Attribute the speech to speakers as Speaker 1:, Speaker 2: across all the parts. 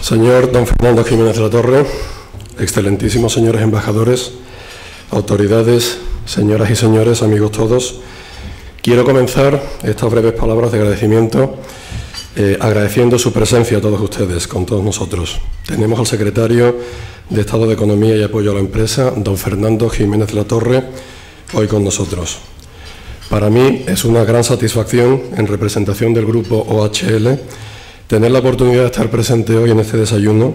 Speaker 1: Señor don Fernando Jiménez de la Torre, excelentísimos señores embajadores, autoridades, señoras y señores, amigos todos, quiero comenzar estas breves palabras de agradecimiento agradeciendo su presencia a todos ustedes, con todos nosotros. Tenemos al secretario de Estado de Economía y Apoyo a la Empresa, don Fernando Jiménez de la Torre, hoy con nosotros. Para mí es una gran satisfacción, en representación del Grupo OHL, tener la oportunidad de estar presente hoy en este desayuno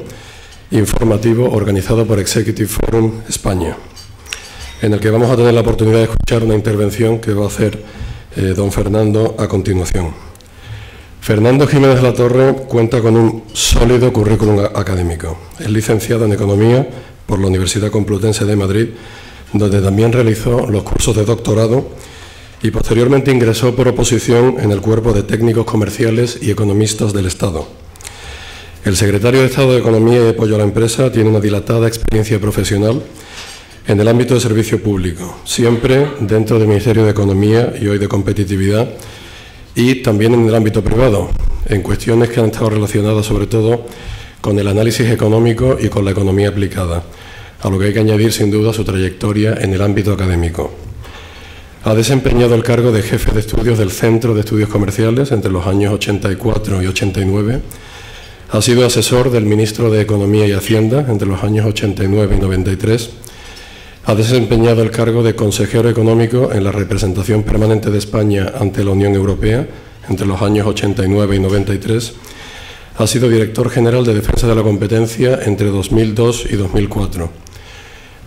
Speaker 1: informativo organizado por Executive Forum España, en el que vamos a tener la oportunidad de escuchar una intervención que va a hacer don Fernando a continuación. Fernando Jiménez de la Torre cuenta con un sólido currículum académico. Es licenciado en Economía por la Universidad Complutense de Madrid, donde también realizó los cursos de doctorado y posteriormente ingresó por oposición en el Cuerpo de Técnicos Comerciales y Economistas del Estado. El secretario de Estado de Economía y Apoyo a la Empresa tiene una dilatada experiencia profesional en el ámbito de servicio público, siempre dentro del Ministerio de Economía y hoy de Competitividad, y también en el ámbito privado, en cuestiones que han estado relacionadas sobre todo con el análisis económico y con la economía aplicada, a lo que hay que añadir sin duda su trayectoria en el ámbito académico. Ha desempeñado el cargo de jefe de estudios del Centro de Estudios Comerciales entre los años 84 y 89. Ha sido asesor del ministro de Economía y Hacienda entre los años 89 y 93. Ha desempeñado el cargo de consejero económico en la representación permanente de España ante la Unión Europea entre los años 89 y 93. Ha sido director general de Defensa de la Competencia entre 2002 y 2004.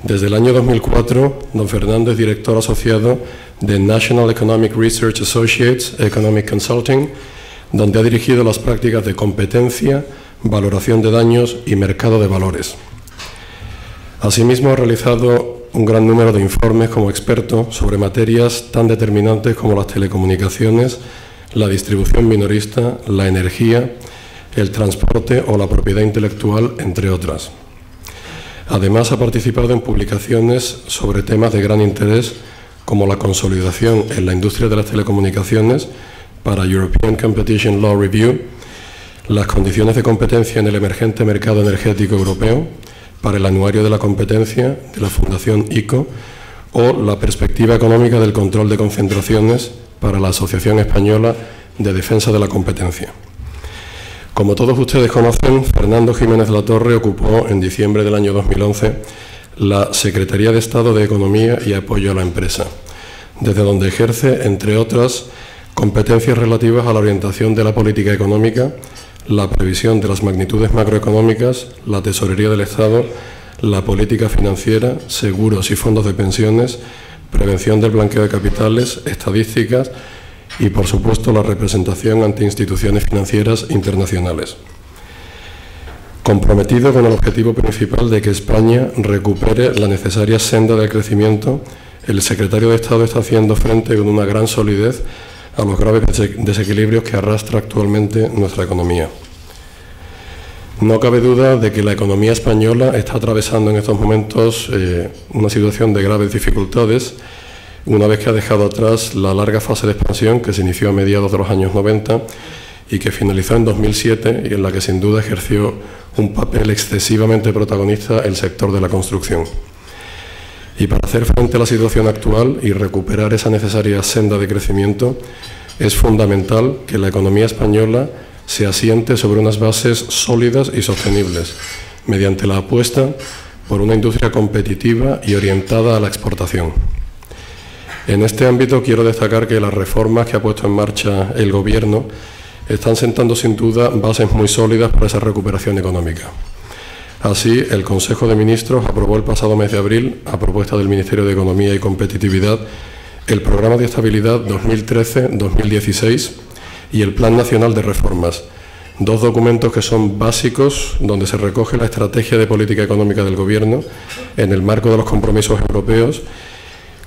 Speaker 1: Desde el año 2004, don Fernando es director asociado de National Economic Research Associates Economic Consulting, donde ha dirigido las prácticas de competencia, valoración de daños y mercado de valores. Asimismo, ha realizado un gran número de informes como experto sobre materias tan determinantes como las telecomunicaciones, la distribución minorista, la energía, el transporte o la propiedad intelectual, entre otras. Además, ha participado en publicaciones sobre temas de gran interés como la consolidación en la industria de las telecomunicaciones para European Competition Law Review, las condiciones de competencia en el emergente mercado energético europeo para el Anuario de la Competencia de la Fundación ICO o la perspectiva económica del control de concentraciones para la Asociación Española de Defensa de la Competencia. Como todos ustedes conocen, Fernando Jiménez de la Torre ocupó en diciembre del año 2011 la Secretaría de Estado de Economía y Apoyo a la Empresa, desde donde ejerce, entre otras, competencias relativas a la orientación de la política económica, la previsión de las magnitudes macroeconómicas, la tesorería del Estado, la política financiera, seguros y fondos de pensiones, prevención del blanqueo de capitales, estadísticas y, por supuesto, la representación ante instituciones financieras internacionales. Comprometido con el objetivo principal de que España recupere la necesaria senda del crecimiento, el secretario de Estado está haciendo frente con una gran solidez a los graves desequilibrios que arrastra actualmente nuestra economía. No cabe duda de que la economía española está atravesando en estos momentos una situación de graves dificultades, una vez que ha dejado atrás la larga fase de expansión que se inició a mediados de los años 90 y que finalizó en 2007 y en la que sin duda ejerció un papel excesivamente protagonista el sector de la construcción. Y para hacer frente a la situación actual y recuperar esa necesaria senda de crecimiento, es fundamental que la economía española se asiente sobre unas bases sólidas y sostenibles, mediante la apuesta por una industria competitiva y orientada a la exportación. En este ámbito quiero destacar que las reformas que ha puesto en marcha el Gobierno están sentando sin duda bases muy sólidas para esa recuperación económica. Así, el Consejo de Ministros aprobó el pasado mes de abril, a propuesta del Ministerio de Economía y Competitividad, el Programa de Estabilidad 2013-2016 y el Plan Nacional de Reformas, dos documentos que son básicos donde se recoge la estrategia de política económica del Gobierno en el marco de los compromisos europeos,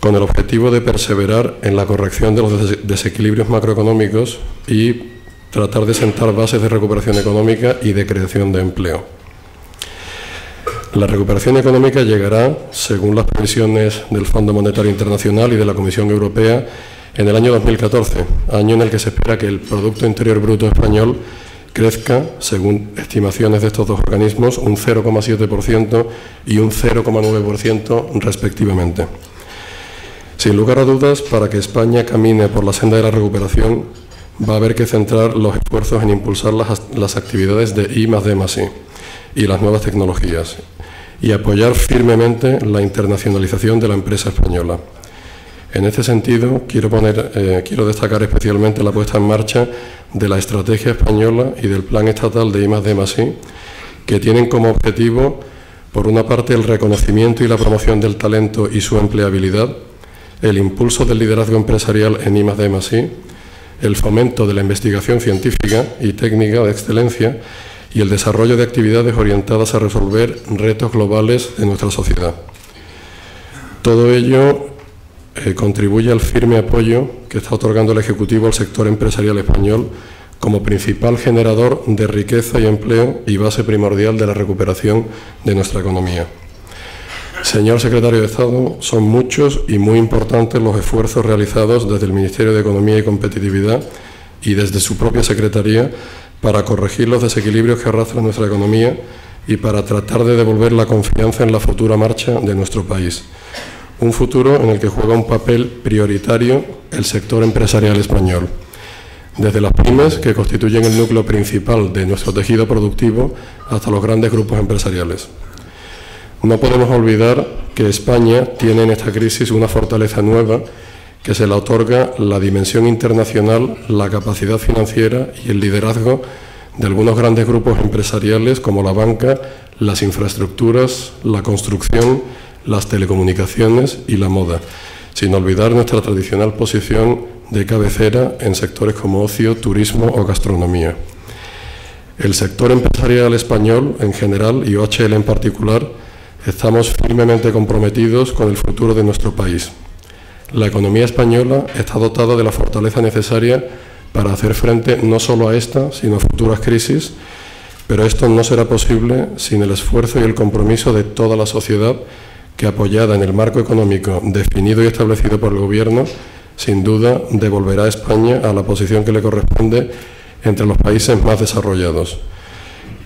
Speaker 1: con el objetivo de perseverar en la corrección de los desequilibrios macroeconómicos y tratar de sentar bases de recuperación económica y de creación de empleo. La recuperación económica llegará, según las previsiones del Fondo Monetario Internacional y de la Comisión Europea, en el año 2014, año en el que se espera que el Producto Interior Bruto español crezca, según estimaciones de estos dos organismos, un 0,7% y un 0,9% respectivamente. Sin lugar a dudas, para que España camine por la senda de la recuperación, va a haber que centrar los esfuerzos en impulsar las actividades de I+D+I y las nuevas tecnologías, y apoyar firmemente la internacionalización de la empresa española. En este sentido, quiero destacar especialmente la puesta en marcha de la estrategia española y del plan estatal de I+D+I, que tienen como objetivo, por una parte, el reconocimiento y la promoción del talento y su empleabilidad, el impulso del liderazgo empresarial en I+D+I, el fomento de la investigación científica y técnica de excelencia y el desarrollo de actividades orientadas a resolver retos globales de nuestra sociedad. Todo ello contribuye al firme apoyo que está otorgando el Ejecutivo al sector empresarial español como principal generador de riqueza y empleo y base primordial de la recuperación de nuestra economía. Señor Secretario de Estado, son muchos y muy importantes los esfuerzos realizados desde el Ministerio de Economía y Competitividad y desde su propia Secretaría para corregir los desequilibrios que arrastra nuestra economía y para tratar de devolver la confianza en la futura marcha de nuestro país. Un futuro en el que juega un papel prioritario el sector empresarial español, desde las pymes, que constituyen el núcleo principal de nuestro tejido productivo, hasta los grandes grupos empresariales. No podemos olvidar que España tiene en esta crisis una fortaleza nueva que se le otorga la dimensión internacional, la capacidad financiera y el liderazgo de algunos grandes grupos empresariales como la banca, las infraestructuras, la construcción, las telecomunicaciones y la moda, sin olvidar nuestra tradicional posición de cabecera en sectores como ocio, turismo o gastronomía. El sector empresarial español en general y OHL en particular estamos firmemente comprometidos con el futuro de nuestro país. La economía española está dotada de la fortaleza necesaria para hacer frente no solo a esta, sino a futuras crisis, pero esto no será posible sin el esfuerzo y el compromiso de toda la sociedad que, apoyada en el marco económico definido y establecido por el Gobierno, sin duda devolverá a España a la posición que le corresponde entre los países más desarrollados.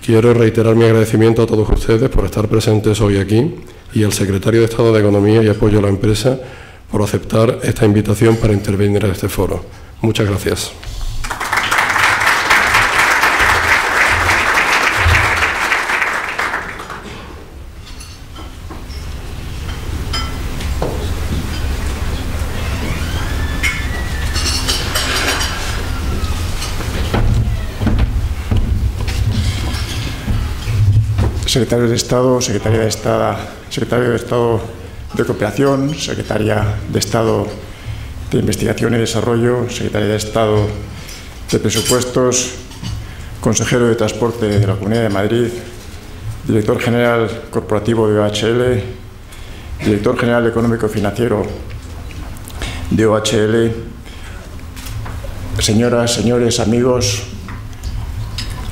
Speaker 1: Quiero reiterar mi agradecimiento a todos ustedes por estar presentes hoy aquí y al Secretario de Estado de Economía y Apoyo a la Empresa por aceptar esta invitación para intervenir en este foro. Muchas gracias.
Speaker 2: Secretario de Estado, Secretario de Estado de Cooperación, Secretaria de Estado de Investigación y Desarrollo, Secretaria de Estado de Presupuestos, Consejero de Transporte de la Comunidad de Madrid, Director General Corporativo de OHL, Director General Económico y Financiero de OHL, señoras, señores, amigos.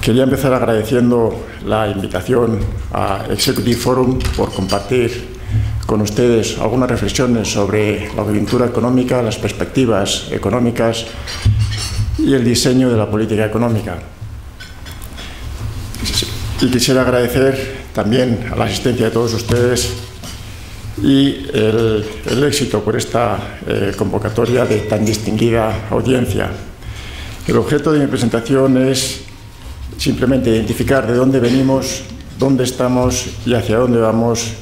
Speaker 2: Quería empezar agradeciendo la invitación a Executive Forum por compartir con ustedes algunas reflexiones sobre la coyuntura económica, las perspectivas económicas y el diseño de la política económica. Y quisiera agradecer también a la asistencia de todos ustedes y el éxito por esta convocatoria de tan distinguida audiencia. El objeto de mi presentación es simplemente identificar de dónde venimos, dónde estamos y hacia dónde vamos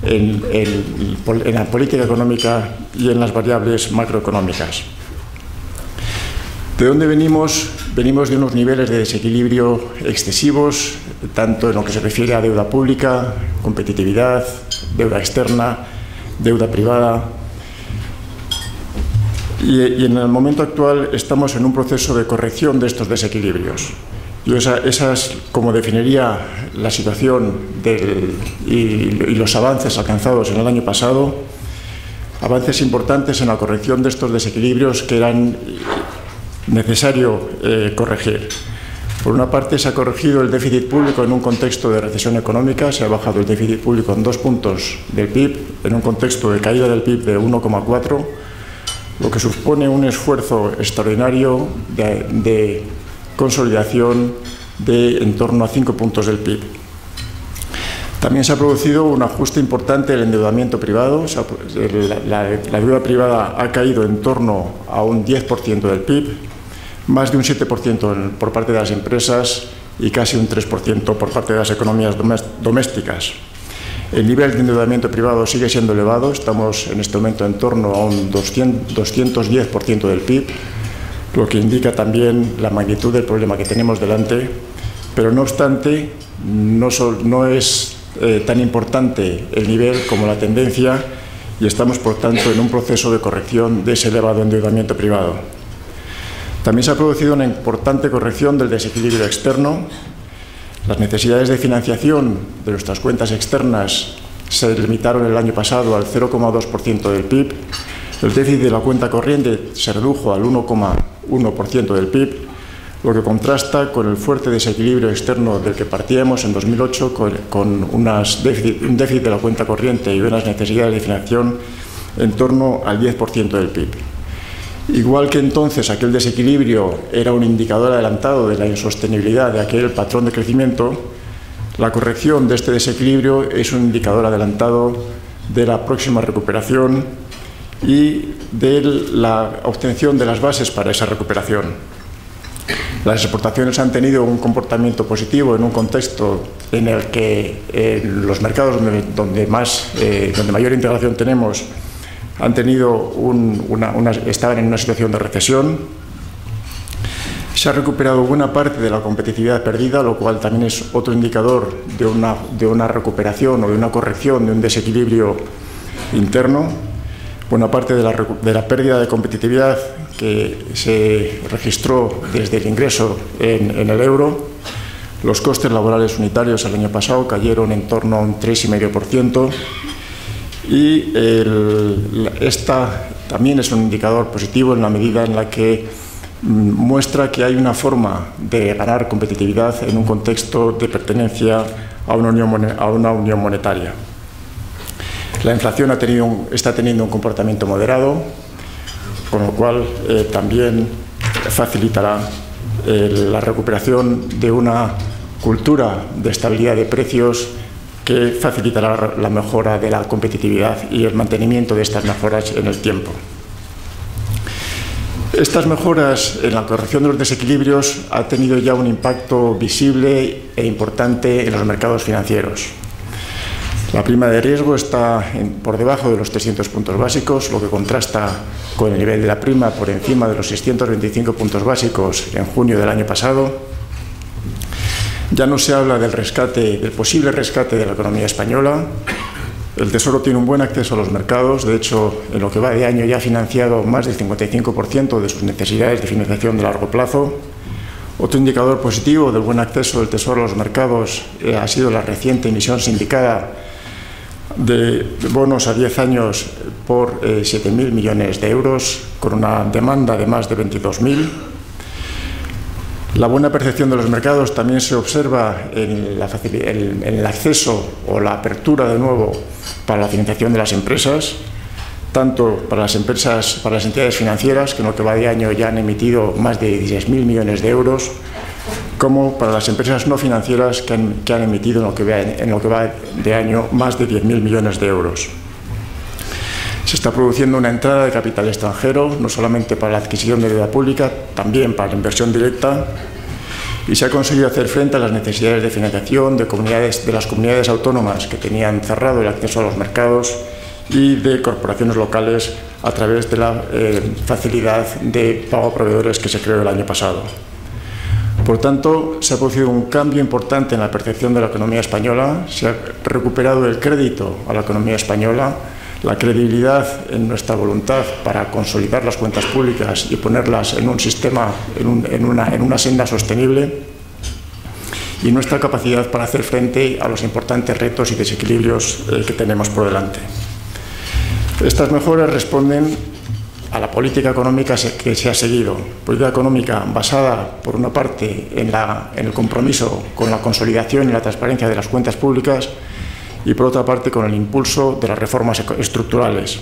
Speaker 2: en la política económica y en las variables macroeconómicas. ¿De dónde venimos? Venimos de unos niveles de desequilibrio excesivos, tanto en lo que se refiere a deuda pública, competitividad, deuda externa, deuda privada. Y en el momento actual estamos en un proceso de corrección de estos desequilibrios. Yo esa es como definiría la situación y los avances alcanzados en el año pasado, avances importantes en la corrección de estos desequilibrios que eran necesario corregir. Por una parte, se ha corregido el déficit público en un contexto de recesión económica, se ha bajado el déficit público en 2 puntos del PIB, en un contexto de caída del PIB de 1,4, lo que supone un esfuerzo extraordinario de consolidación de en torno a 5 puntos del PIB. También se ha producido un ajuste importante del endeudamiento privado. La deuda privada ha caído en torno a un 10% del PIB, más de un 7% por parte de las empresas y casi un 3% por parte de las economías domésticas. El nivel de endeudamiento privado sigue siendo elevado, estamos en este momento en torno a un 210% del PIB, lo que indica también la magnitud del problema que tenemos delante, pero no obstante, no es tan importante el nivel como la tendencia y estamos, por tanto, en un proceso de corrección de ese elevado endeudamiento privado. También se ha producido una importante corrección del desequilibrio externo. Las necesidades de financiación de nuestras cuentas externas se limitaron el año pasado al 0,2% del PIB. El déficit de la cuenta corriente se redujo al 1,1% del PIB, lo que contrasta con el fuerte desequilibrio externo del que partíamos en 2008, con un déficit de la cuenta corriente y unas necesidades de financiación en torno al 10% del PIB. Igual que entonces aquel desequilibrio era un indicador adelantado de la insostenibilidad de aquel patrón de crecimiento, la corrección de este desequilibrio es un indicador adelantado de la próxima recuperación y de la obtención de las bases para esa recuperación. Las exportaciones han tenido un comportamiento positivo en un contexto en el que los mercados donde mayor integración tenemos han tenido estaban en una situación de recesión. Se ha recuperado buena parte de la competitividad perdida, lo cual también es otro indicador de una recuperación o de una corrección de un desequilibrio interno. Buena parte de la pérdida de competitividad que se registró desde el ingreso en el euro. Los costes laborales unitarios el año pasado cayeron en torno a un 3,5%. Y esta también es un indicador positivo en la medida en la que muestra que hay una forma de ganar competitividad en un contexto de pertenencia a una unión monetaria. La inflación está teniendo un comportamiento moderado, con lo cual también facilitará la recuperación de una cultura de estabilidad de precios que facilitará la mejora de la competitividad y el mantenimiento de estas mejoras en el tiempo. Estas mejoras en la corrección de los desequilibrios han tenido ya un impacto visible e importante en los mercados financieros. La prima de riesgo está por debajo de los 300 puntos básicos, lo que contrasta con el nivel de la prima por encima de los 625 puntos básicos en junio del año pasado. Ya no se habla del posible rescate de la economía española. El Tesoro tiene un buen acceso a los mercados. De hecho, en lo que va de año ya ha financiado más del 55% de sus necesidades de financiación de largo plazo. Otro indicador positivo del buen acceso del Tesoro a los mercados ha sido la reciente emisión sindicada de bonos a 10 años por 7.000 millones de euros, con una demanda de más de 22.000. La buena percepción de los mercados también se observa en el acceso o la apertura de nuevo para la financiación de las empresas, tanto para las entidades financieras, que en lo que va de año ya han emitido más de 16.000 millones de euros, como para las empresas no financieras que han emitido en lo que va de año más de 10.000 millones de euros. Se está produciendo una entrada de capital extranjero, no solamente para la adquisición de deuda pública, también para la inversión directa, y se ha conseguido hacer frente a las necesidades de financiación de las comunidades autónomas que tenían cerrado el acceso a los mercados y de corporaciones locales a través de la facilidad de pago a proveedores que se creó el año pasado. Por tanto, se ha producido un cambio importante en la percepción de la economía española, se ha recuperado el crédito a la economía española, la credibilidad en nuestra voluntad para consolidar las cuentas públicas y ponerlas en un sistema, en una senda sostenible, y nuestra capacidad para hacer frente a los importantes retos y desequilibrios que tenemos por delante. Estas mejoras responden a la política económica que se ha seguido, política económica basada, por una parte, en el compromiso con la consolidación y la transparencia de las cuentas públicas, y por otra parte con el impulso de las reformas estructurales.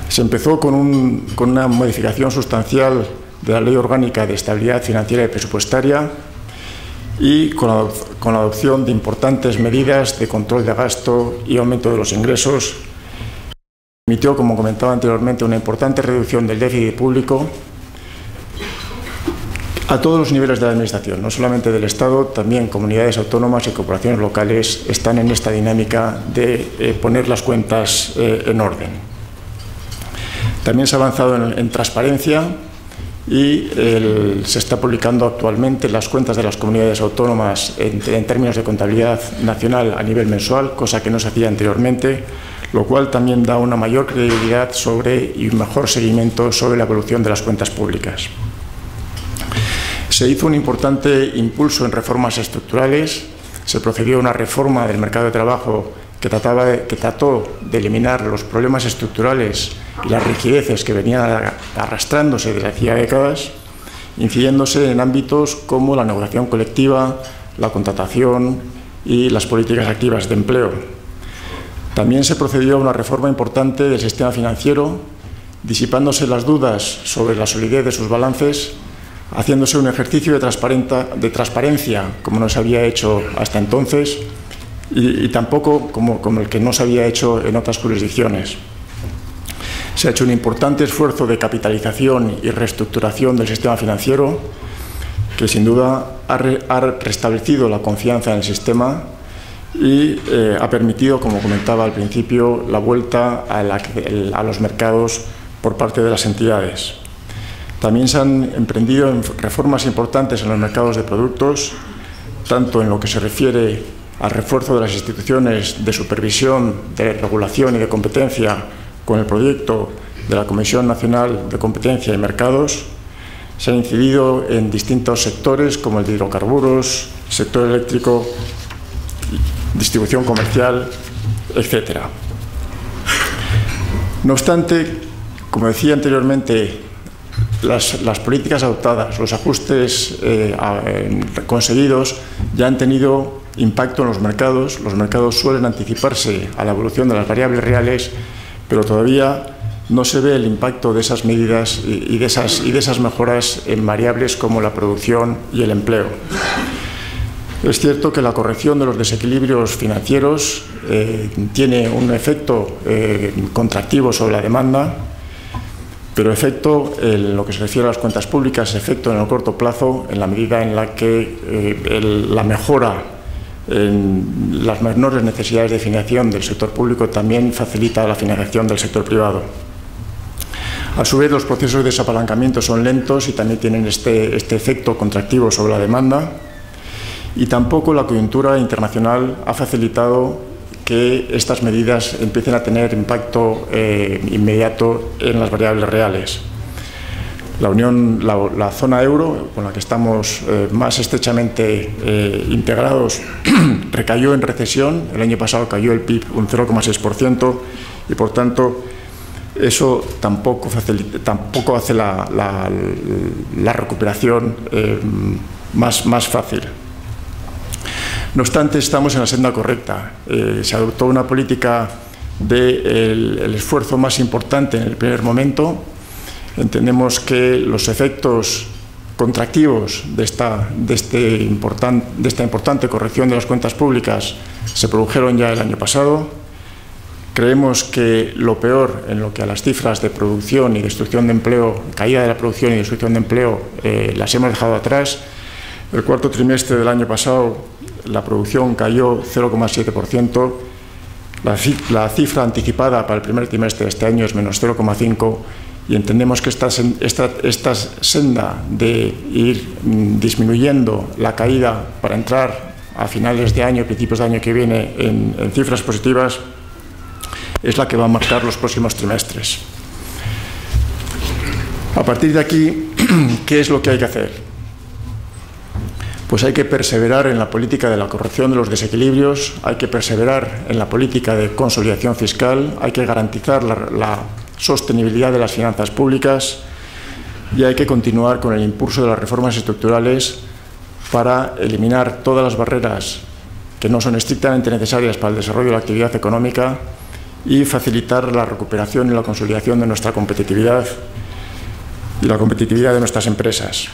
Speaker 2: Se empezó con una modificación sustancial de la Ley Orgánica de Estabilidad Financiera y Presupuestaria y con la adopción de importantes medidas de control de gasto y aumento de los ingresos. Permitió, como comentaba anteriormente, una importante reducción del déficit público a todos los niveles de la Administración, no solamente del Estado, también comunidades autónomas y corporaciones locales están en esta dinámica de poner las cuentas en orden. También se ha avanzado en transparencia y se está publicando actualmente las cuentas de las comunidades autónomas en términos de contabilidad nacional a nivel mensual, cosa que no se hacía anteriormente, lo cual también da una mayor credibilidad y un mejor seguimiento sobre la evolución de las cuentas públicas. Se hizo un importante impulso en reformas estructurales, se procedió a una reforma del mercado de trabajo que trató de eliminar los problemas estructurales y las rigideces que venían arrastrándose desde hacía décadas, incidiéndose en ámbitos como la negociación colectiva, la contratación y las políticas activas de empleo. También se procedió a una reforma importante del sistema financiero, disipándose las dudas sobre la solidez de sus balances, haciéndose un ejercicio de transparencia como no se había hecho hasta entonces y tampoco como el que no se había hecho en otras jurisdicciones. Se ha hecho un importante esfuerzo de capitalización y reestructuración del sistema financiero que sin duda ha restablecido la confianza en el sistema y ha permitido, como comentaba al principio, la vuelta a los mercados por parte de las entidades. También se han emprendido reformas importantes en los mercados de productos, tanto en lo que se refiere al refuerzo de las instituciones de supervisión, de regulación y de competencia con el proyecto de la Comisión Nacional de Competencia y Mercados. Se ha incidido en distintos sectores como el de hidrocarburos, sector eléctrico, distribución comercial, etc. No obstante, como decía anteriormente, las políticas adoptadas, los ajustes conseguidos ya han tenido impacto en los mercados. Los mercados suelen anticiparse a la evolución de las variables reales, pero todavía no se ve el impacto de esas medidas y de esas mejoras en variables como la producción y el empleo. Es cierto que la corrección de los desequilibrios financieros tiene un efecto contractivo sobre la demanda, pero efecto en lo que se refiere a las cuentas públicas, efecto en el corto plazo, en la medida en la que la mejora en las menores necesidades de financiación del sector público también facilita la financiación del sector privado. A su vez, los procesos de desapalancamiento son lentos y también tienen este efecto contractivo sobre la demanda, y tampoco la coyuntura internacional ha facilitado que estas medidas empiecen a tener impacto inmediato en las variables reales. La zona euro, con la que estamos más estrechamente integrados, recayó en recesión. El año pasado cayó el PIB un 0,6% y, por tanto, eso tampoco hace la recuperación más fácil. No obstante, estamos en la senda correcta. Se adoptó una política del esfuerzo más importante en el primer momento. Entendemos que los efectos contractivos de esta importante corrección de las cuentas públicas se produjeron ya el año pasado. Creemos que lo peor en lo que a las cifras de producción y destrucción de empleo, caída de la producción y destrucción de empleo, las hemos dejado atrás. El cuarto trimestre del año pasado la producción cayó 0,7%, la cifra anticipada para el primer trimestre de este año es menos 0,5%, y entendemos que esta senda de ir disminuyendo la caída para entrar a finales de año, principios de año que viene en cifras positivas, es la que va a marcar los próximos trimestres. A partir de aquí, ¿qué es lo que hay que hacer? Pues hay que perseverar en la política de la corrección de los desequilibrios, hay que perseverar en la política de consolidación fiscal, hay que garantizar la sostenibilidad de las finanzas públicas y hay que continuar con el impulso de las reformas estructurales para eliminar todas las barreras que no son estrictamente necesarias para el desarrollo de la actividad económica y facilitar la recuperación y la consolidación de nuestra competitividad y la competitividad de nuestras empresas.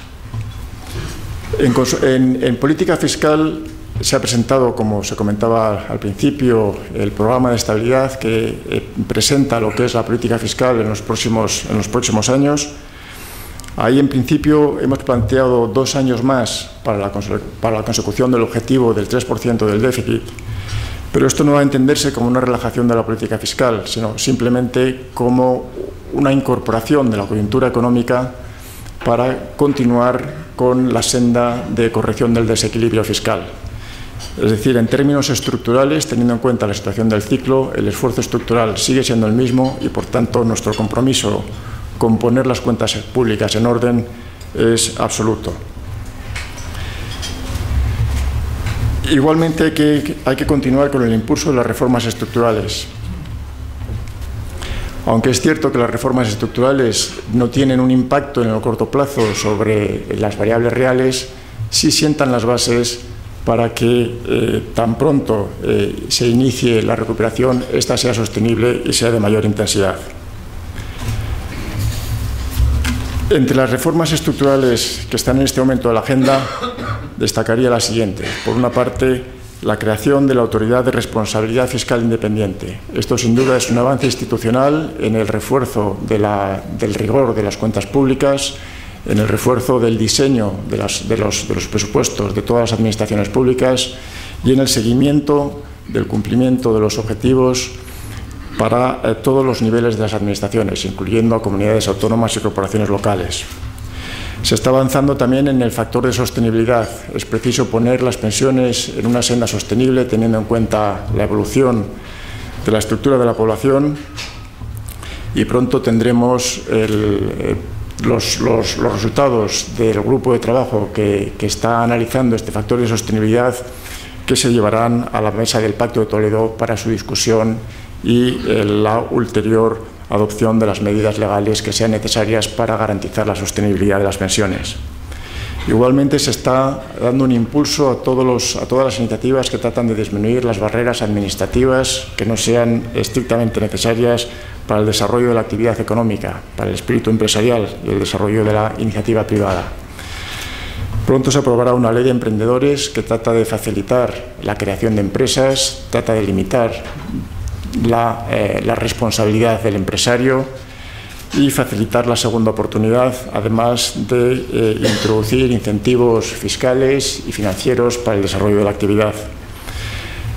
Speaker 2: En política fiscal se ha presentado, como se comentaba al principio, el programa de estabilidad que presenta lo que es la política fiscal en los próximos años. Ahí, en principio, hemos planteado 2 años más para la consecución del objetivo del 3% del déficit, pero esto no va a entenderse como una relajación de la política fiscal, sino simplemente como una incorporación de la coyuntura económica para continuar con la senda de corrección del desequilibrio fiscal. Es decir, en términos estructurales, teniendo en cuenta la situación del ciclo, el esfuerzo estructural sigue siendo el mismo y, por tanto, nuestro compromiso con poner las cuentas públicas en orden es absoluto. Igualmente hay que continuar con el impulso de las reformas estructurales. Aunque es cierto que las reformas estructurales no tienen un impacto en el corto plazo sobre las variables reales, sí sientan las bases para que tan pronto se inicie la recuperación, esta sea sostenible y sea de mayor intensidad. Entre las reformas estructurales que están en este momento en la agenda, destacaría la siguiente. Por una parte, la creación de la Autoridad de Responsabilidad Fiscal Independiente. Esto, sin duda, es un avance institucional en el refuerzo del rigor de las cuentas públicas, en el refuerzo del diseño de los presupuestos de todas las administraciones públicas y en el seguimiento del cumplimiento de los objetivos para todos los niveles de las administraciones, incluyendo a comunidades autónomas y corporaciones locales. Se está avanzando también en el factor de sostenibilidad. Es preciso poner las pensiones en una senda sostenible, teniendo en cuenta la evolución de la estructura de la población, y pronto tendremos los resultados del grupo de trabajo que está analizando este factor de sostenibilidad, que se llevarán a la mesa del Pacto de Toledo para su discusión y la ulterior adopción de las medidas legales que sean necesarias para garantizar la sostenibilidad de las pensiones. Igualmente, se está dando un impulso a todas las iniciativas que tratan de disminuir las barreras administrativas que no sean estrictamente necesarias para el desarrollo de la actividad económica, para el espíritu empresarial y el desarrollo de la iniciativa privada. Pronto se aprobará una ley de emprendedores que trata de facilitar la creación de empresas, trata de limitar la responsabilidad del empresario y facilitar la segunda oportunidad, además de introducir incentivos fiscales y financieros para el desarrollo de la actividad.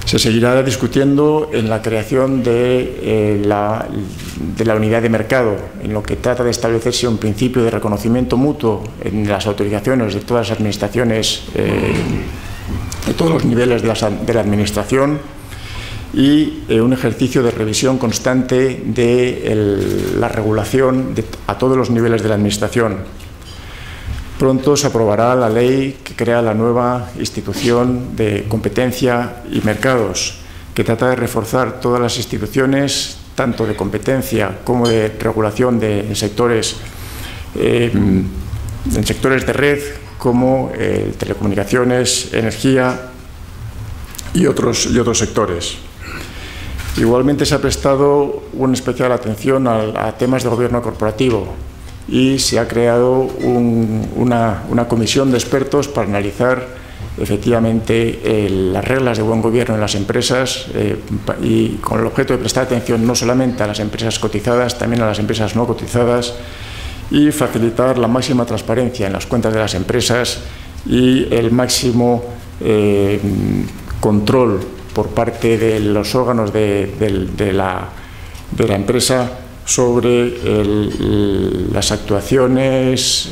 Speaker 2: Se seguirá discutiendo en la creación de la unidad de mercado, en lo que trata de establecerse un principio de reconocimiento mutuo en las autorizaciones de todas las administraciones, de todos los niveles de la administración, y un ejercicio de revisión constante de la regulación a todos los niveles de la administración. Pronto se aprobará la ley que crea la nueva institución de competencia y mercados, que trata de reforzar todas las instituciones, tanto de competencia como de regulación en sectores de red, como telecomunicaciones, energía y otros sectores. Igualmente se ha prestado una especial atención a temas de gobierno corporativo y se ha creado una comisión de expertos para analizar efectivamente las reglas de buen gobierno en las empresas y con el objeto de prestar atención no solamente a las empresas cotizadas, también a las empresas no cotizadas, y facilitar la máxima transparencia en las cuentas de las empresas y el máximo control por parte de los órganos de la empresa sobre las actuaciones,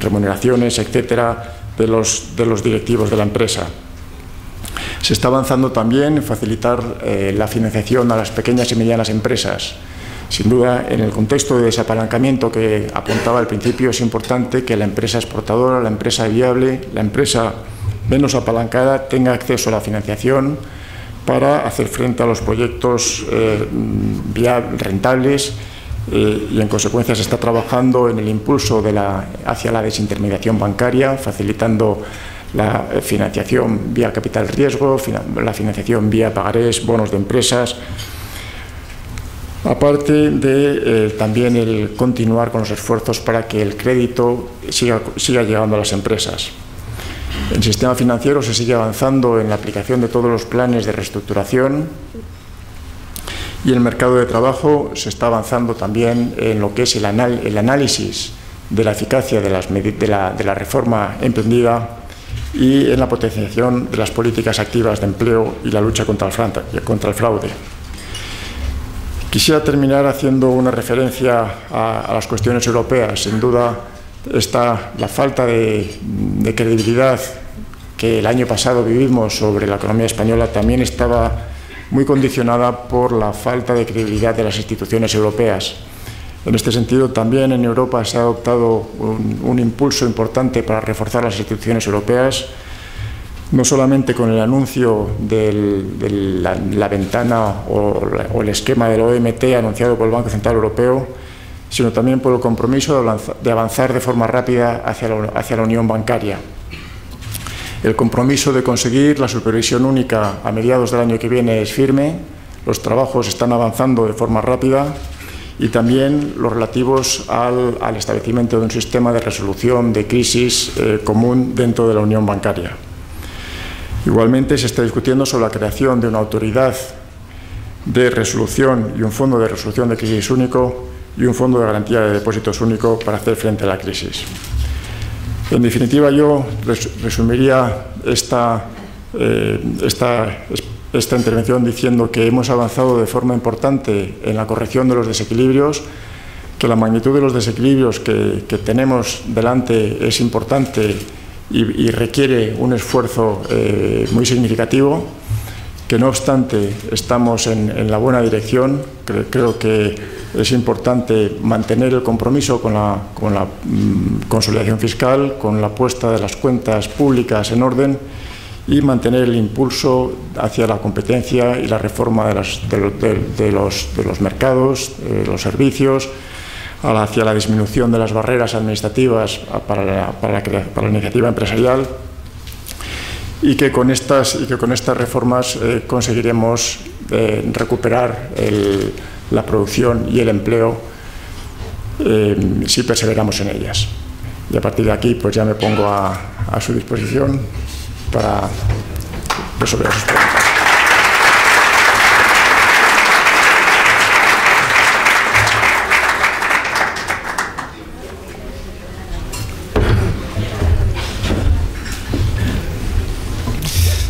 Speaker 2: remuneraciones, etcétera, de los directivos de la empresa. Se está avanzando también en facilitar la financiación a las pequeñas y medianas empresas. Sin duda, en el contexto de desapalancamiento que apuntaba al principio, es importante que la empresa exportadora, la empresa viable, la empresa menos apalancada tenga acceso a la financiación para hacer frente a los proyectos rentables y, en consecuencia, se está trabajando en el impulso hacia la desintermediación bancaria, facilitando la financiación vía capital riesgo, la financiación vía pagarés, bonos de empresas. aparte de también el continuar con los esfuerzos para que el crédito siga llegando a las empresas. El sistema financiero se sigue avanzando en la aplicación de todos los planes de reestructuración y el mercado de trabajo se está avanzando también en lo que es el análisis de la eficacia de la reforma emprendida y en la potenciación de las políticas activas de empleo y la lucha contra el fraude. Quisiera terminar haciendo una referencia a las cuestiones europeas. Sin duda, la falta de credibilidad que el año pasado vivimos sobre la economía española también estaba muy condicionada por la falta de credibilidad de las instituciones europeas. En este sentido, también en Europa se ha adoptado un impulso importante para reforzar las instituciones europeas, no solamente con el anuncio de la ventana o el esquema del OMT anunciado por el Banco Central Europeo, sino también por el compromiso de avanzar de forma rápida hacia la unión bancaria. El compromiso de conseguir la supervisión única a mediados del año que viene es firme, los trabajos están avanzando de forma rápida y también los relativos al establecimiento de un sistema de resolución de crisis común dentro de la unión bancaria. Igualmente se está discutiendo sobre la creación de una autoridad de resolución y un fondo de resolución de crisis único y un fondo de garantía de depósitos único para hacer frente a la crisis. En definitiva, yo resumiría esta intervención diciendo que hemos avanzado de forma importante en la corrección de los desequilibrios, que la magnitud de los desequilibrios que tenemos delante es importante y requiere un esfuerzo muy significativo, que no obstante estamos en la buena dirección. Creo que es importante mantener el compromiso con la consolidación fiscal, con la puesta de las cuentas públicas en orden y mantener el impulso hacia la competencia y la reforma de los mercados, los servicios, hacia la disminución de las barreras administrativas para la iniciativa empresarial y que con estas reformas conseguiremos recuperar la producción y el empleo si perseveramos en ellas. Y a partir de aquí pues ya me pongo a su disposición para resolver sus preguntas.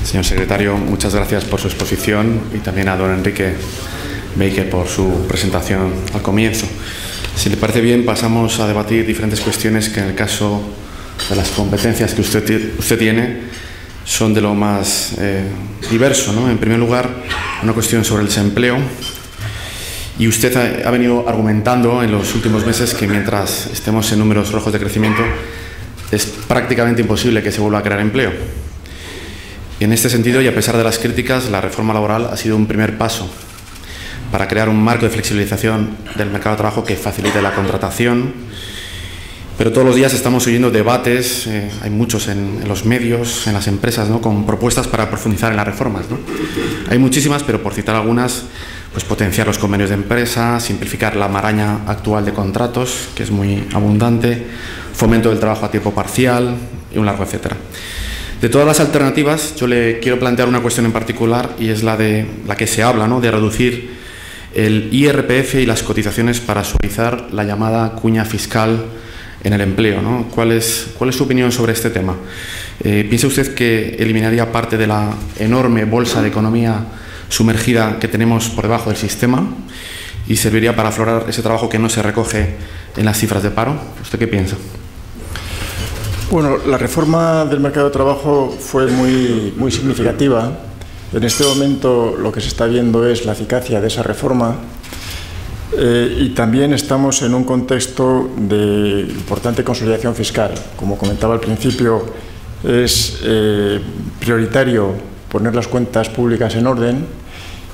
Speaker 3: Señor secretario, muchas gracias por su exposición y también a don Enrique Baker por su presentación al comienzo. Si le parece bien, pasamos a debatir diferentes cuestiones que en el caso de las competencias que usted tiene son de lo más diverso, ¿no? En primer lugar, una cuestión sobre el desempleo. Y usted ha venido argumentando en los últimos meses que mientras estemos en números rojos de crecimiento es prácticamente imposible que se vuelva a crear empleo. En este sentido, y a pesar de las críticas, la reforma laboral ha sido un primer paso para crear un marco de flexibilización del mercado de trabajo que facilite la contratación. Pero todos los días estamos oyendo debates, hay muchos en los medios, en las empresas, ¿no?, con propuestas para profundizar en las reformas, ¿no? Hay muchísimas, pero por citar algunas, pues potenciar los convenios de empresa, simplificar la maraña actual de contratos, que es muy abundante, fomento del trabajo a tiempo parcial y un largo etcétera. De todas las alternativas, yo le quiero plantear una cuestión en particular y es la que se habla, ¿no?, de reducir el IRPF y las cotizaciones para suavizar la llamada cuña fiscal en el empleo, ¿no? ¿Cuál es su opinión sobre este tema? ¿Piensa usted que eliminaría parte de la enorme bolsa de economía sumergida que tenemos por debajo del sistema y serviría para aflorar ese trabajo que no se recoge en las cifras de paro? ¿Usted qué piensa?
Speaker 2: Bueno, la reforma del mercado de trabajo fue muy significativa. En este momento lo que se está viendo es la eficacia de esa reforma y también estamos en un contexto de importante consolidación fiscal. Como comentaba al principio, es prioritario poner las cuentas públicas en orden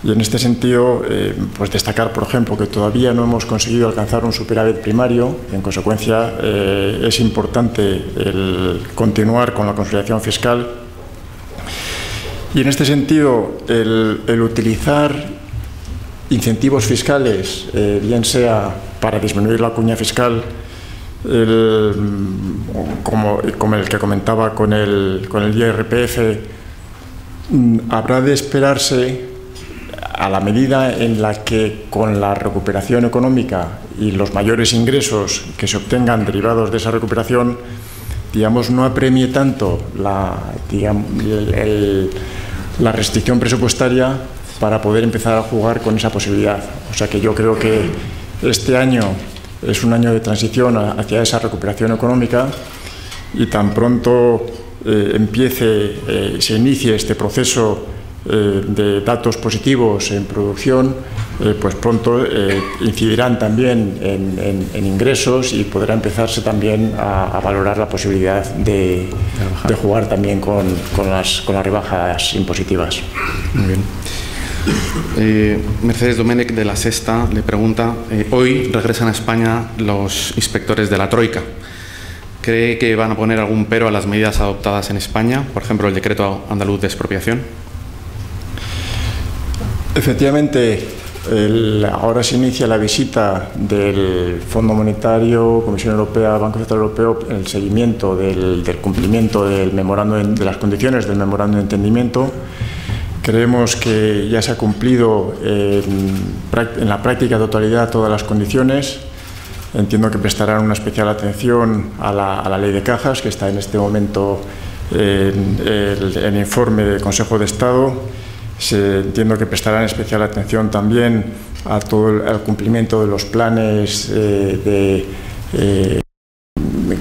Speaker 2: y en este sentido pues destacar, por ejemplo, que todavía no hemos conseguido alcanzar un superávit primario y en consecuencia es importante el continuar con la consolidación fiscal. Y en este sentido, el utilizar incentivos fiscales, bien sea para disminuir la cuña fiscal, como el que comentaba con el IRPF, habrá de esperarse, a la medida en la que con la recuperación económica y los mayores ingresos que se obtengan derivados de esa recuperación, digamos, no apremie tanto la restricción presupuestaria para poder empezar a jugar con esa posibilidad. O sea que yo creo que este año es un año de transición hacia esa recuperación económica, y tan pronto se inicie este proceso de datos positivos en producción, pues pronto incidirán también en ingresos, y podrá empezarse también a valorar la posibilidad de jugar también con las rebajas impositivas.
Speaker 3: Muy bien. Mercedes Domènech, de La Sexta, le pregunta: hoy regresan a España los inspectores de la Troika. ¿Cree que van a poner algún pero a las medidas adoptadas en España, por ejemplo, el decreto andaluz de expropiación? Efectivamente,
Speaker 2: ahora se inicia la visita del Fondo Monetario, Comisión Europea, Banco Central Europeo, en el seguimiento del cumplimiento del memorándum, de las condiciones del memorándum de entendimiento. Creemos que ya se ha cumplido en la práctica totalidad todas las condiciones. Entiendo que prestarán una especial atención a la ley de cajas, que está en este momento en el informe del Consejo de Estado. Entiendo que prestarán especial atención también a todo el cumplimiento de los planes de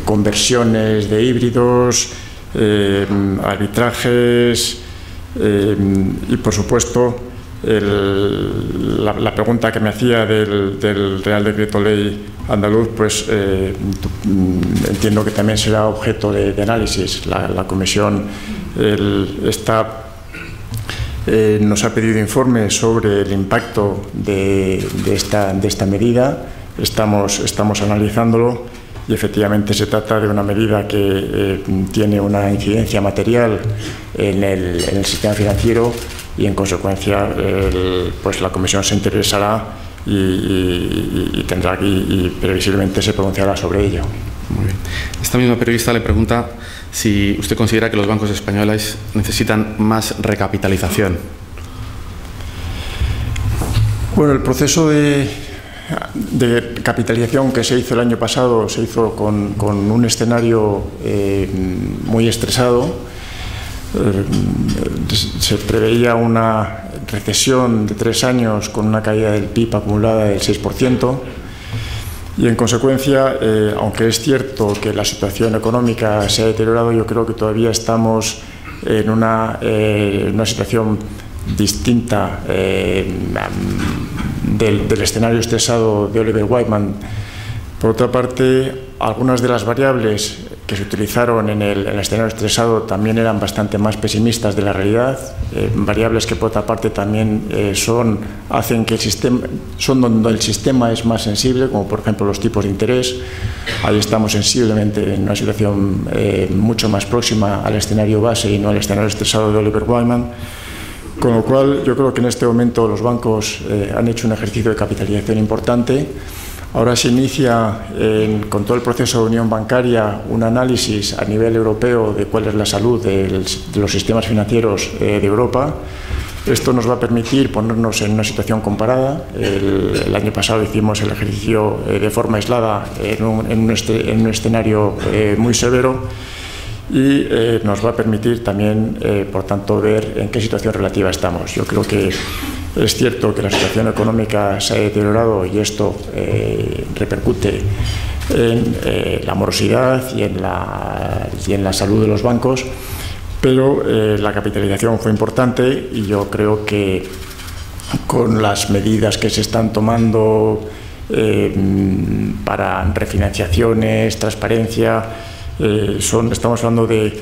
Speaker 2: conversiones de híbridos, arbitrajes, y por supuesto la pregunta que me hacía del Real Decreto Ley andaluz, pues entiendo que también será objeto de análisis. La Comisión nos ha pedido informes sobre el impacto de esta medida. Estamos analizándolo, y efectivamente se trata de una medida que tiene una incidencia material en el sistema financiero, y en consecuencia pues la Comisión se interesará y previsiblemente se pronunciará sobre ello.
Speaker 3: Muy bien. Esta misma periodista le pregunta si usted considera que los bancos españoles necesitan más recapitalización.
Speaker 2: Bueno, el proceso de capitalización que se hizo el año pasado se hizo con un escenario muy estresado. Se preveía una recesión de 3 años con una caída del PIB acumulada del 6%. Y en consecuencia, aunque es cierto que la situación económica se ha deteriorado, yo creo que todavía estamos en una situación distinta del escenario estresado de Oliver Wyman. Por otra parte, algunas de las variables que se utilizaron en el escenario estresado también eran bastante más pesimistas de la realidad, variables que por otra parte también hacen que donde el sistema es más sensible, como por ejemplo los tipos de interés. Ahí estamos sensiblemente en una situación mucho más próxima al escenario base y no al escenario estresado de Oliver Wyman. Con lo cual, yo creo que en este momento los bancos han hecho un ejercicio de capitalización importante. Ahora se inicia con todo el proceso de unión bancaria un análisis a nivel europeo de cuál es la salud de los sistemas financieros de Europa. Esto nos va a permitir ponernos en una situación comparada. El año pasado hicimos el ejercicio de forma aislada en un escenario muy severo, y nos va a permitir también, por tanto, ver en qué situación relativa estamos. Yo creo que es cierto que la situación económica se ha deteriorado, y esto repercute en la morosidad y en la salud de los bancos, pero la capitalización fue importante, y yo creo que con las medidas que se están tomando para refinanciaciones, transparencia, estamos hablando de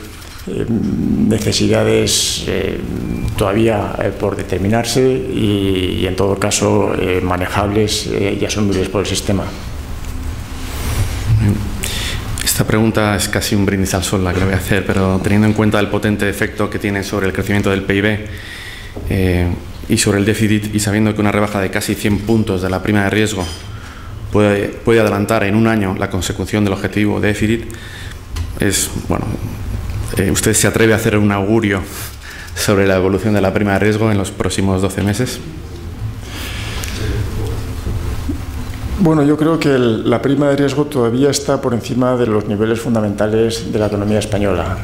Speaker 2: necesidades todavía por determinarse, y en todo caso manejables y asumibles por el sistema.
Speaker 3: Esta pregunta es casi un brindis al sol la que le voy a hacer, pero teniendo en cuenta el potente efecto que tiene sobre el crecimiento del PIB, y sobre el déficit, y sabiendo que una rebaja de casi 100 puntos de la prima de riesgo puede adelantar en un año la consecución del objetivo de déficit, ¿usted se atreve a hacer un augurio sobre la evolución de la prima de riesgo en los próximos 12 meses?
Speaker 2: Bueno, yo creo que la prima de riesgo todavía está por encima de los niveles fundamentales de la economía española.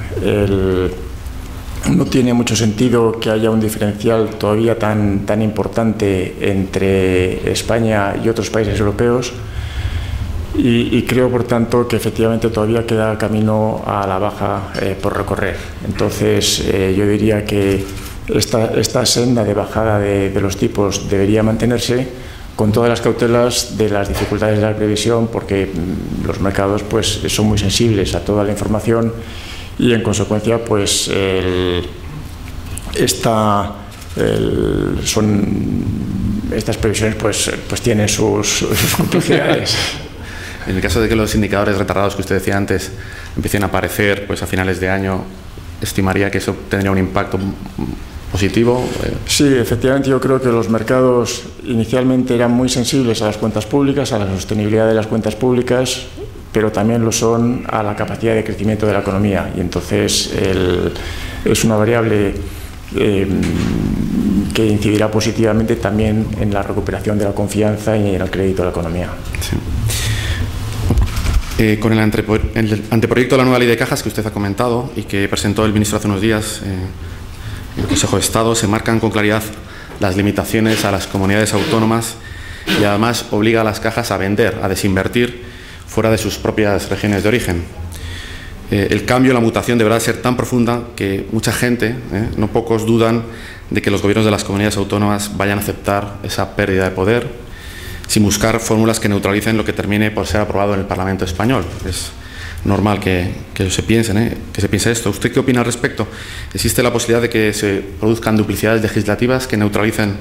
Speaker 2: No tiene mucho sentido que haya un diferencial todavía tan importante entre España y otros países europeos y creo, por tanto, que efectivamente todavía queda camino a la baja por recorrer. Entonces, yo diría que esta senda de bajada de los tipos debería mantenerse con todas las cautelas de las dificultades de la previsión, porque los mercados pues, son muy sensibles a toda la información y, en consecuencia, pues estas previsiones pues tienen sus complejidades.
Speaker 3: En el caso de que los indicadores retardados que usted decía antes empiecen a aparecer pues, a finales de año, ¿estimaría que eso tendría un impacto positivo?
Speaker 2: Sí, efectivamente, yo creo que los mercados inicialmente eran muy sensibles a las cuentas públicas, a la sostenibilidad de las cuentas públicas, pero también lo son a la capacidad de crecimiento de la economía, y entonces es una variable que incidirá positivamente también en la recuperación de la confianza y en el crédito de la economía.
Speaker 3: Sí. Con el anteproyecto de la nueva ley de cajas que usted ha comentado y que presentó el ministro hace unos días en el Consejo de Estado, se marcan con claridad las limitaciones a las comunidades autónomas y además obliga a las cajas a vender, a desinvertir fuera de sus propias regiones de origen. El cambio, la mutación deberá ser tan profunda que mucha gente, no pocos, dudan de que los gobiernos de las comunidades autónomas vayan a aceptar esa pérdida de poder sin buscar fórmulas que neutralicen lo que termine por ser aprobado en el Parlamento español. Es normal que se piense esto. ¿Usted qué opina al respecto? ¿Existe la posibilidad de que se produzcan duplicidades legislativas que neutralicen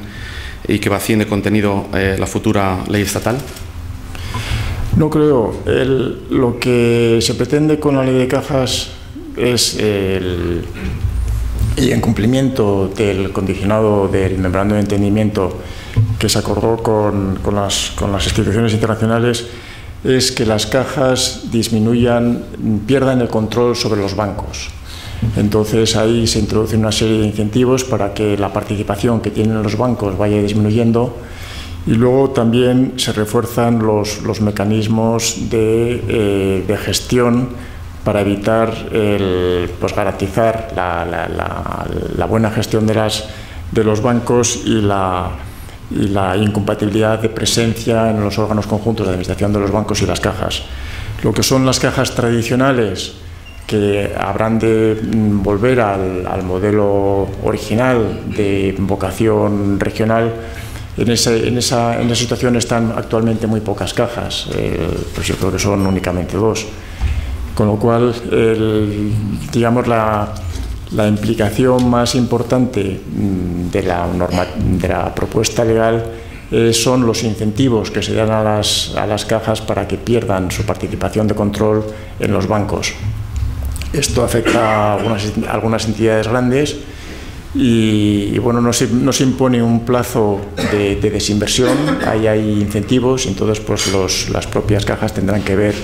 Speaker 3: y que vacíen de contenido la futura ley estatal?
Speaker 2: No creo. Lo que se pretende con la ley de cajas es y en cumplimiento del condicionado del memorando de entendimiento que se acordó con las instituciones internacionales, es que las cajas pierdan el control sobre los bancos. Entonces ahí se introduce una serie de incentivos para que la participación que tienen los bancos vaya disminuyendo, y luego también se refuerzan los mecanismos de gestión para evitar garantizar la buena gestión de los bancos y la incompatibilidad de presencia en los órganos conjuntos de administración de los bancos y las cajas. Lo que son las cajas tradicionales, que habrán de volver al modelo original de vocación regional, en esa situación están actualmente muy pocas cajas, pues yo creo que son únicamente 2. Con lo cual, digamos, la implicación más importante de la propuesta legal son los incentivos que se dan a las cajas para que pierdan su participación de control en los bancos. Esto afecta a algunas entidades grandes y bueno, no se impone un plazo de desinversión, hay incentivos, y entonces pues las propias cajas tendrán que ver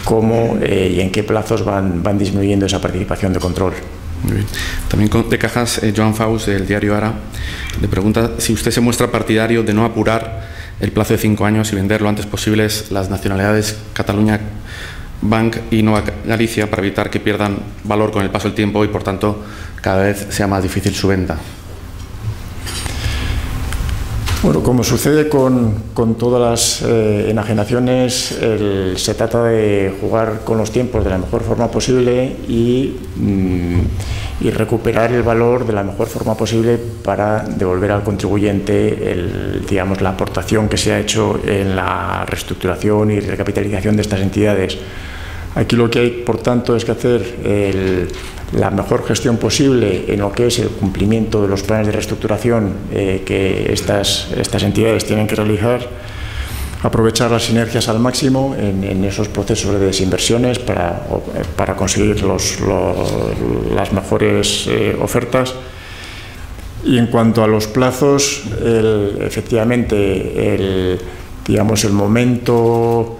Speaker 2: cómo y en qué plazos van disminuyendo esa participación de control.
Speaker 3: Muy bien. También de cajas, Joan Faus, del diario Ara, le pregunta si usted se muestra partidario de no apurar el plazo de 5 años y vender lo antes posible las nacionalidades Catalunya Bank y Nova Galicia para evitar que pierdan valor con el paso del tiempo y, por tanto, cada vez sea más difícil su venta.
Speaker 2: Bueno, como sucede con todas las enajenaciones, se trata de jugar con los tiempos de la mejor forma posible y recuperar el valor de la mejor forma posible para devolver al contribuyente la aportación que se ha hecho en la reestructuración y recapitalización de estas entidades. Aquí lo que hay, por tanto, es que hacer la mejor gestión posible en lo que es el cumplimiento de los planes de reestructuración que estas entidades tienen que realizar, aprovechar las sinergias al máximo en esos procesos de desinversiones para conseguir las mejores ofertas, Y en cuanto a los plazos, efectivamente, el momento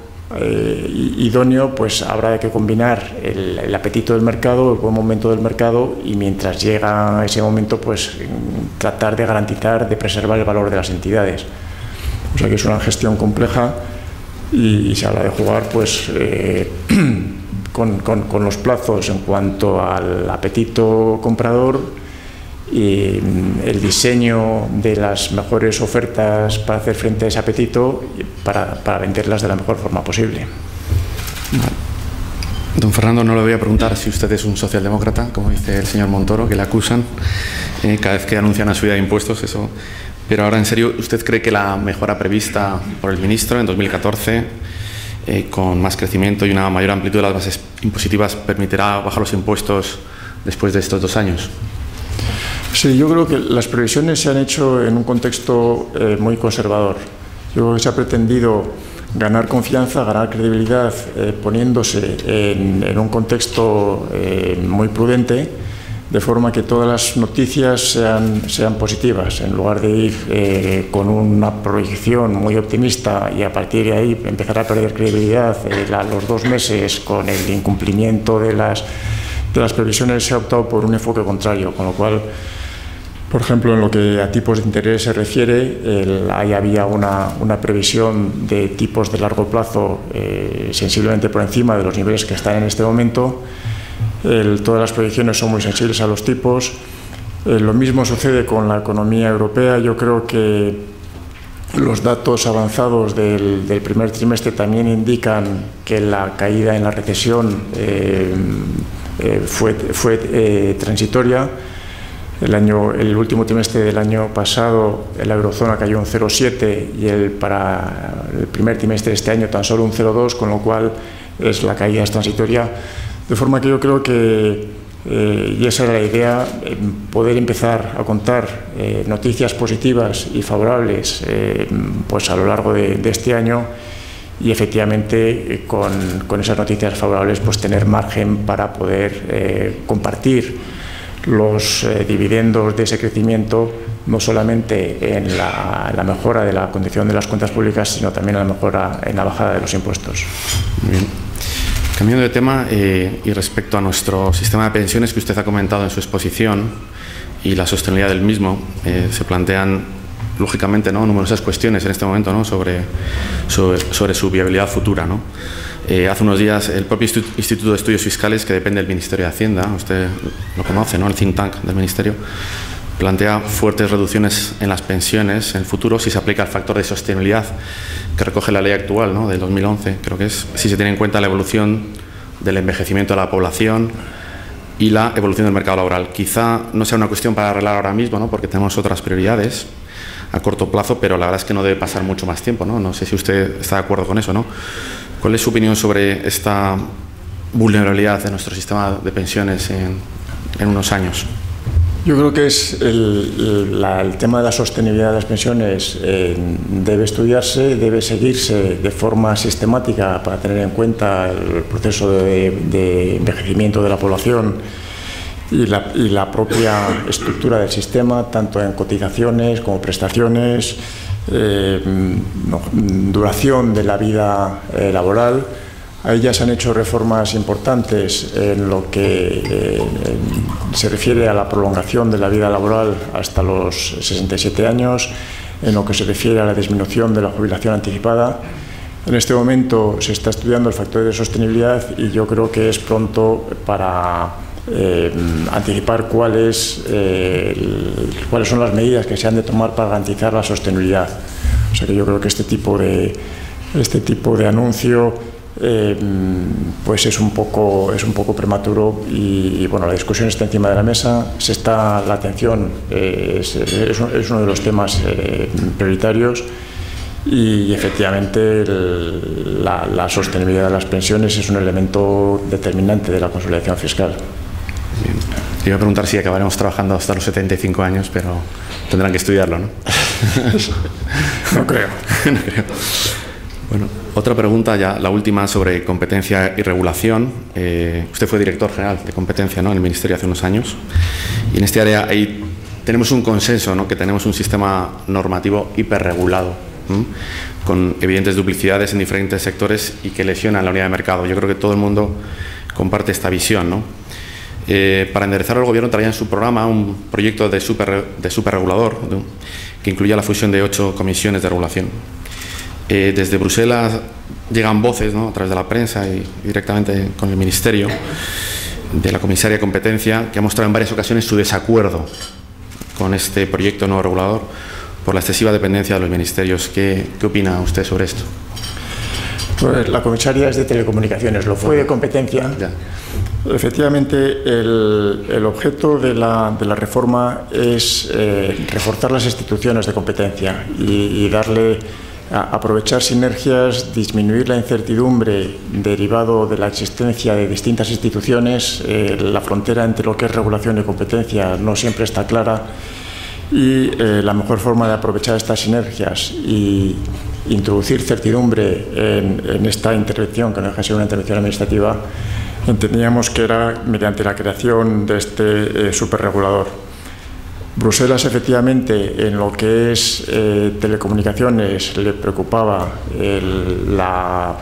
Speaker 2: idóneo, pues habrá que combinar el apetito del mercado, el buen momento del mercado, y mientras llega ese momento, pues tratar de garantizar, de preservar el valor de las entidades. O sea que es una gestión compleja y se habla de jugar pues con los plazos en cuanto al apetito comprador y el diseño de las mejores ofertas para hacer frente a ese apetito para venderlas de la mejor forma posible.
Speaker 3: Don Fernando, no le voy a preguntar si usted es un socialdemócrata, como dice el señor Montoro, que le acusan cada vez que anuncian una subida de impuestos, eso. Pero ahora, en serio, ¿usted cree que la mejora prevista por el ministro en 2014, con más crecimiento y una mayor amplitud de las bases impositivas, permitirá bajar los impuestos después de estos 2 años?
Speaker 2: Sí, yo creo que las previsiones se han hecho en un contexto muy conservador. Yo creo que se ha pretendido ganar confianza, ganar credibilidad, poniéndose en un contexto muy prudente, de forma que todas las noticias sean positivas, en lugar de ir con una proyección muy optimista y a partir de ahí empezar a perder credibilidad a los 2 meses con el incumplimiento de las previsiones. Se ha optado por un enfoque contrario, con lo cual, por ejemplo, en lo que a tipos de interés se refiere, ahí había una previsión de tipos de largo plazo sensiblemente por encima de los niveles que están en este momento. Todas las proyecciones son muy sensibles a los tipos. Lo mismo sucede con la economía europea. Yo creo que los datos avanzados del primer trimestre también indican que la caída en la recesión fue transitoria. El último trimestre del año pasado la eurozona cayó un 0,7 y para el primer trimestre de este año tan solo un 0,2, con lo cual la caída es transitoria. De forma que yo creo que, y esa era la idea, poder empezar a contar noticias positivas y favorables pues a lo largo de este año, y efectivamente con esas noticias favorables pues tener margen para poder compartir los dividendos de ese crecimiento, no solamente en la mejora de la condición de las cuentas públicas, sino también en la bajada de los impuestos.
Speaker 3: Muy bien. Cambiando de tema y respecto a nuestro sistema de pensiones que usted ha comentado en su exposición y la sostenibilidad del mismo, se plantean lógicamente, ¿no?, numerosas cuestiones en este momento, ¿no?, sobre su viabilidad futura, ¿no? Hace unos días el propio Instituto de Estudios Fiscales, que depende del Ministerio de Hacienda, usted lo conoce, ¿no?, el think tank del Ministerio, plantea fuertes reducciones en las pensiones en el futuro si se aplica el factor de sostenibilidad que recoge la ley actual, ¿no?, del 2011, creo que es, si se tiene en cuenta la evolución del envejecimiento de la población y la evolución del mercado laboral. Quizá no sea una cuestión para arreglar ahora mismo, ¿no?, porque tenemos otras prioridades a corto plazo, pero la verdad es que no debe pasar mucho más tiempo, ¿no? No sé si usted está de acuerdo con eso, ¿no? ¿Cuál es su opinión sobre esta vulnerabilidad de nuestro sistema de pensiones en unos años?
Speaker 2: Yo creo que el tema de la sostenibilidad de las pensiones debe estudiarse, debe seguirse de forma sistemática para tener en cuenta el proceso de envejecimiento de la población y la propia estructura del sistema, tanto en cotizaciones como prestaciones, duración de la vida laboral. Ahí ya se han hecho reformas importantes en lo que se refiere a la prolongación de la vida laboral hasta los 67 años, en lo que se refiere a la disminución de la jubilación anticipada. En este momento se está estudiando el factor de sostenibilidad y yo creo que es pronto para anticipar cuáles son las medidas que se han de tomar para garantizar la sostenibilidad. O sea que yo creo que este tipo de anuncio pues es un poco prematuro y bueno, la discusión está encima de la mesa, la atención es uno de los temas prioritarios y efectivamente la sostenibilidad de las pensiones es un elemento determinante de la consolidación fiscal.
Speaker 3: Bien. Te iba a preguntar si acabaremos trabajando hasta los 75 años, pero tendrán que estudiarlo, ¿no?
Speaker 2: No creo.
Speaker 3: No creo. Bueno, otra pregunta, ya la última, sobre competencia y regulación. Usted fue director general de competencia, ¿no?, en el Ministerio hace unos años, y en este área hay tenemos un consenso, ¿no?, que tenemos un sistema normativo hiperregulado, con evidentes duplicidades en diferentes sectores y que lesionan la unidad de mercado. Yo creo que todo el mundo comparte esta visión, ¿no? Para enderezar, el Gobierno traía en su programa un proyecto de superregulador, ¿no?, que incluía la fusión de 8 comisiones de regulación. Desde Bruselas llegan voces, ¿no?, a través de la prensa y directamente con el Ministerio, de la comisaria de competencia, que ha mostrado en varias ocasiones su desacuerdo con este proyecto nuevo regulador por la excesiva dependencia de los ministerios. ¿Qué opina usted sobre esto?
Speaker 2: Pues la comisaria es de telecomunicaciones, lo fue de competencia.
Speaker 3: Ya.
Speaker 2: Efectivamente, el objeto de la reforma es reforzar las instituciones de competencia y darle, aprovechar sinergias, disminuir la incertidumbre derivado de la existencia de distintas instituciones. La frontera entre lo que es regulación y competencia no siempre está clara, y la mejor forma de aprovechar estas sinergias y introducir certidumbre en esta intervención, que no deja de ser una intervención administrativa, entendíamos que era mediante la creación de este superregulador. Bruselas, efectivamente, en lo que es telecomunicaciones, le preocupaba la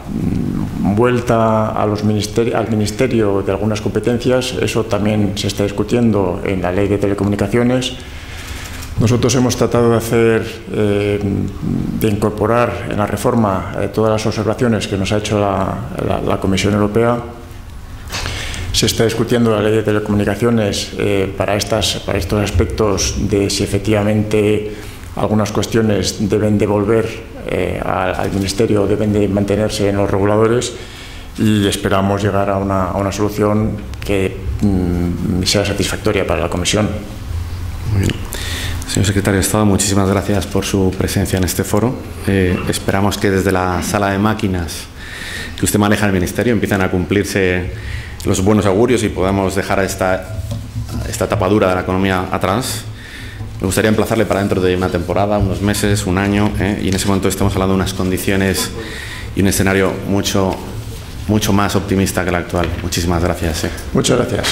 Speaker 2: vuelta al ministerio de algunas competencias. Eso también se está discutiendo en la Ley de Telecomunicaciones. Nosotros hemos tratado de incorporar en la reforma todas las observaciones que nos ha hecho la Comisión Europea. Se está discutiendo la Ley de Telecomunicaciones para estos aspectos de si efectivamente algunas cuestiones deben devolver al Ministerio, deben de mantenerse en los reguladores, y esperamos llegar a una solución que sea satisfactoria para la Comisión.
Speaker 3: Muy bien. Señor Secretario de Estado, muchísimas gracias por su presencia en este foro. Esperamos que desde la sala de máquinas que usted maneja en el Ministerio empiecen a cumplirse los buenos augurios y podamos dejar esta etapa dura de la economía atrás. Me gustaría emplazarle para dentro de una temporada, unos meses, un año, y en ese momento estamos hablando de unas condiciones y un escenario mucho más optimista que el actual. Muchísimas gracias.
Speaker 2: Muchas gracias.